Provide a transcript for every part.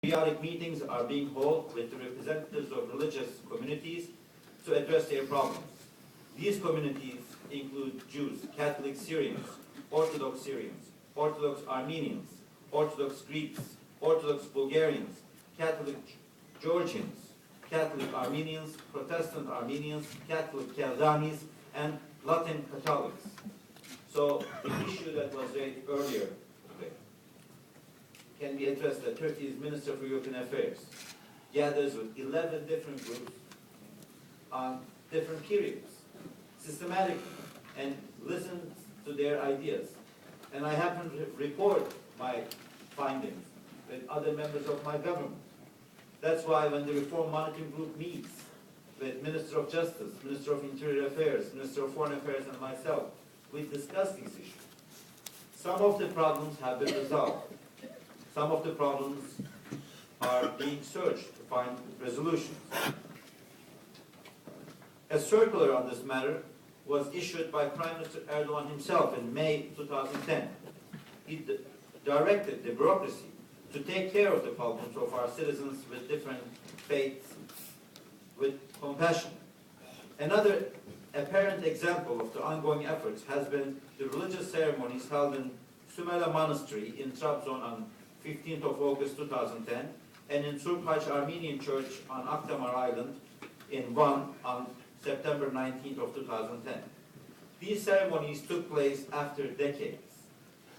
Periodic meetings are being held with the representatives of religious communities to address their problems. These communities include Jews, Catholic Syrians, Orthodox Armenians, Orthodox Greeks, Orthodox Bulgarians, Catholic Georgians, Catholic Armenians, Protestant Armenians, Catholic Kaldanis, and Latin Catholics. So the issue that was raised earlier can be addressed that Turkey's Minister for European Affairs gathers with 11 different groups on different periods, systematically, and listens to their ideas. And I happen to report my findings with other members of my government. That's why when the Reform Monitoring Group meets with Minister of Justice, Minister of Interior Affairs, Minister of Foreign Affairs, and myself, we discuss these issues. Some of the problems have been resolved. Some of the problems are being searched to find resolutions. A circular on this matter was issued by Prime Minister Erdogan himself in May 2010. He directed the bureaucracy to take care of the problems of our citizens with different faiths with compassion. Another apparent example of the ongoing efforts has been the religious ceremonies held in Sümele Monastery in Trabzon on 15th of August 2010 and in Surpaç Armenian Church on Akdamar Island in Van on September 19th of 2010. These ceremonies took place after decades.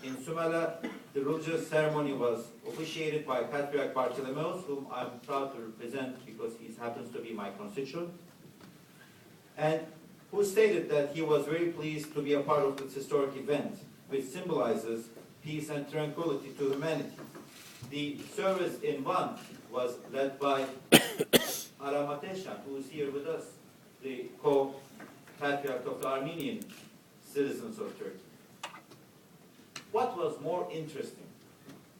In Sümele, the religious ceremony was officiated by Patriarch Bartholomeus, whom I'm proud to represent because he happens to be my constituent, and who stated that he was very pleased to be a part of this historic event, which symbolizes peace and tranquility to humanity. The service in Van was led by Aram Ateşan, who is here with us, the co-patriarch of the Armenian citizens of Turkey. What was more interesting,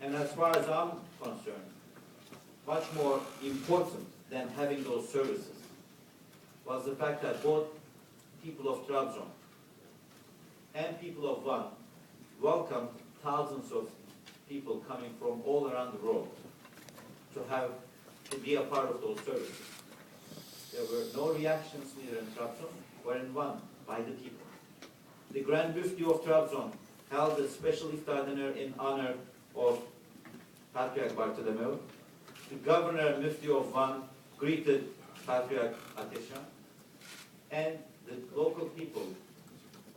and as far as I'm concerned, much more important than having those services, was the fact that both people of Trabzon and people of Van welcomed thousands of people coming from all around the world to be a part of those services. There were no reactions neither in Trabzon or in Van by the people. The Grand Mufti of Trabzon held a special iftar dinner in honor of Patriarch Bartholomew. The Governor Mufti of Van greeted Patriarch Ateşan, and the local people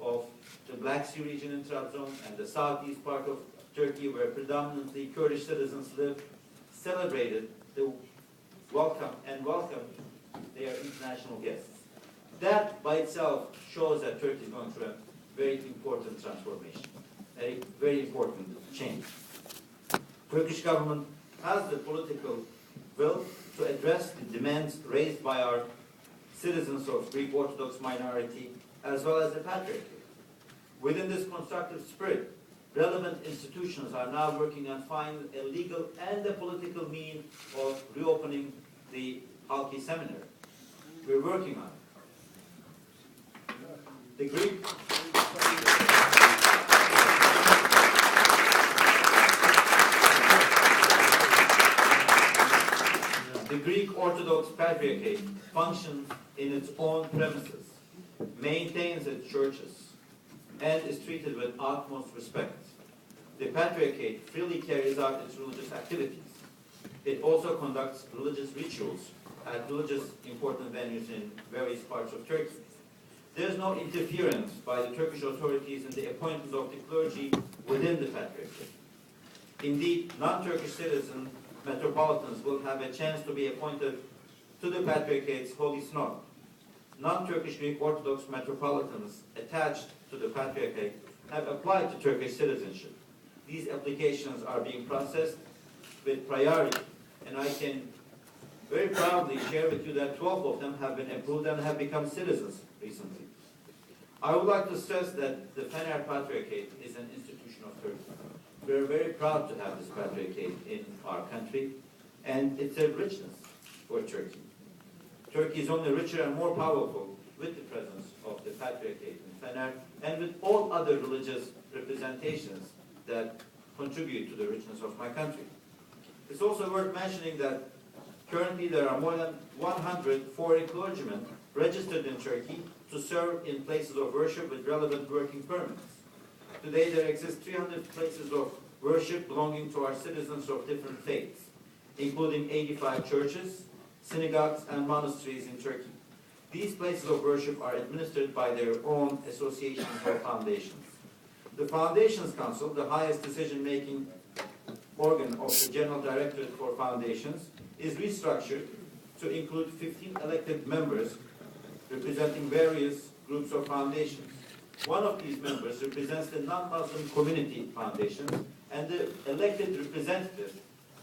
of the Black Sea region in Trabzon and the southeast part of Turkey, where predominantly Kurdish citizens live, celebrated the welcomed their international guests. That by itself shows that Turkey is going through a very important transformation, a very important change. Turkish government has the political will to address the demands raised by our citizens of Greek Orthodox minority as well as the Patriarchate. Within this constructive spirit, relevant institutions are now working on finding a legal and a political means of reopening the Halki Seminary. We're working on it. The Greek Orthodox Patriarchate functions in its own premises, maintains its churches, and is treated with utmost respect. The Patriarchate freely carries out its religious activities. It also conducts religious rituals at religious important venues in various parts of Turkey. There is no interference by the Turkish authorities in the appointment of the clergy within the Patriarchate. Indeed, non-Turkish citizen metropolitans will have a chance to be appointed to the Patriarchate's Holy Synod. Non-Turkish Greek Orthodox metropolitans attached to the Patriarchate have applied to Turkish citizenship. These applications are being processed with priority, and I can very proudly share with you that 12 of them have been approved and have become citizens recently. I would like to stress that the Fener Patriarchate is an institution of Turkey. We are very proud to have this Patriarchate in our country, and it's a richness for Turkey. Turkey is only richer and more powerful with the presence of the Patriarchate in Fener and with all other religious representations that contribute to the richness of my country. It's also worth mentioning that currently there are more than 100 foreign clergymen registered in Turkey to serve in places of worship with relevant working permits. Today there exist 300 places of worship belonging to our citizens of different faiths, including 85 churches, synagogues, and monasteries in Turkey. These places of worship are administered by their own associations or foundations. The Foundations Council, the highest decision-making organ of the General Directorate for Foundations, is restructured to include 15 elected members representing various groups of foundations. One of these members represents the non-Muslim community foundations, and the elected representative,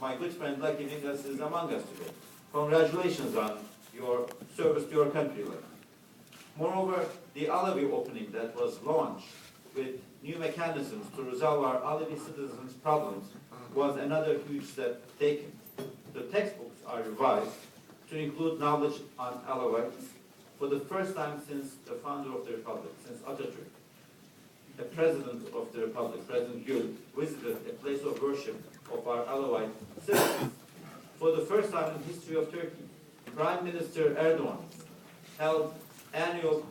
my good friend Lucky Vingas, is among us today. Congratulations on your service to your country. Moreover, the Alawi opening that was launched with new mechanisms to resolve our Alawi citizens' problems was another huge step taken. The textbooks are revised to include knowledge on Alawites for the first time since the founder of the Republic, since Atatürk. The President of the Republic, President Gül, visited a place of worship of our Alawite citizens. For the first time in the history of Turkey, Prime Minister Erdogan held annual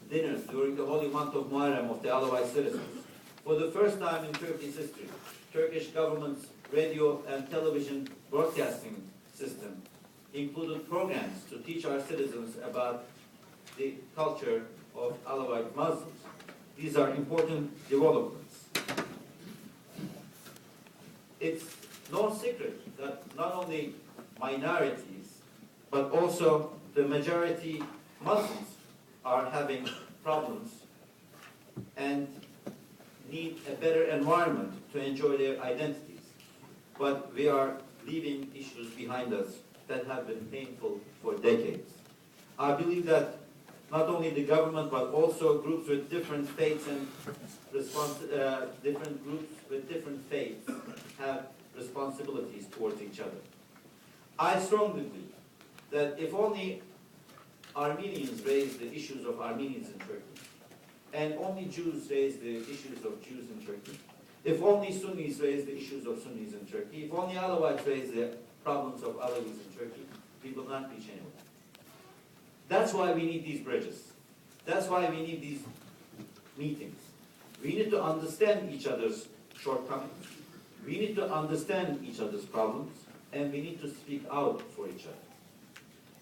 dinners during the holy month of Muharrem of the Alawite citizens. For the first time in Turkey's history, Turkish government's radio and television broadcasting system included programs to teach our citizens about the culture of Alawite Muslims. These are important developments. It's no secret that not only minorities, but also the majority Muslims are having problems and need a better environment to enjoy their identities. But we are leaving issues behind us that have been painful for decades. I believe that not only the government, but also groups with different faiths and different groups with different faiths have responsibilities towards each other. I strongly believe that if only Armenians raise the issues of Armenians in Turkey, and only Jews raise the issues of Jews in Turkey, if only Sunnis raise the issues of Sunnis in Turkey, if only Alawites raise the problems of Alawis in Turkey, we will not reach anywhere. That's why we need these bridges. That's why we need these meetings. We need to understand each other's shortcomings. We need to understand each other's problems, and we need to speak out for each other.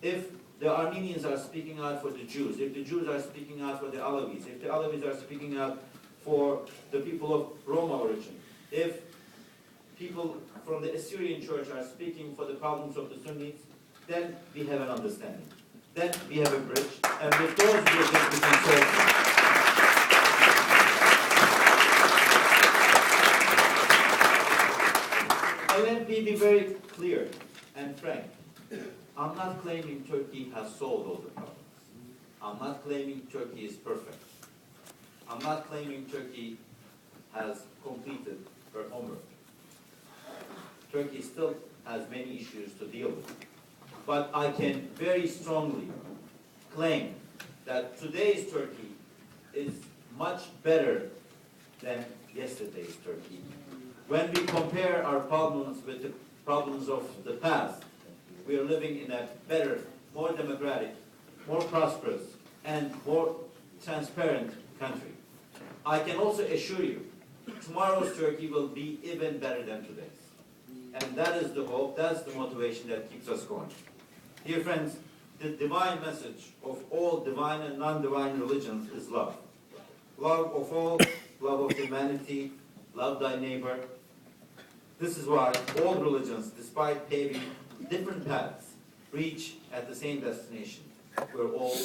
If the Armenians are speaking out for the Jews, if the Jews are speaking out for the Alawis, if the Alawis are speaking out for the people of Roma origin, if people from the Assyrian church are speaking for the problems of the Sunnis, then we have an understanding. Then we have a bridge, and with those bridges we can solve them. And let me be very clear and frank. I'm not claiming Turkey has solved all the problems. I'm not claiming Turkey is perfect. I'm not claiming Turkey has completed her homework. Turkey still has many issues to deal with. But I can very strongly claim that today's Turkey is much better than yesterday's Turkey. When we compare our problems with the problems of the past, we are living in a better, more democratic, more prosperous, and more transparent country. I can also assure you, tomorrow's Turkey will be even better than today's. And that is the hope, that's the motivation that keeps us going. Dear friends, the divine message of all divine and non-divine religions is love. Love of all, love of humanity, love thy neighbor. This is why all religions, despite paving different paths, reach at the same destination. We're all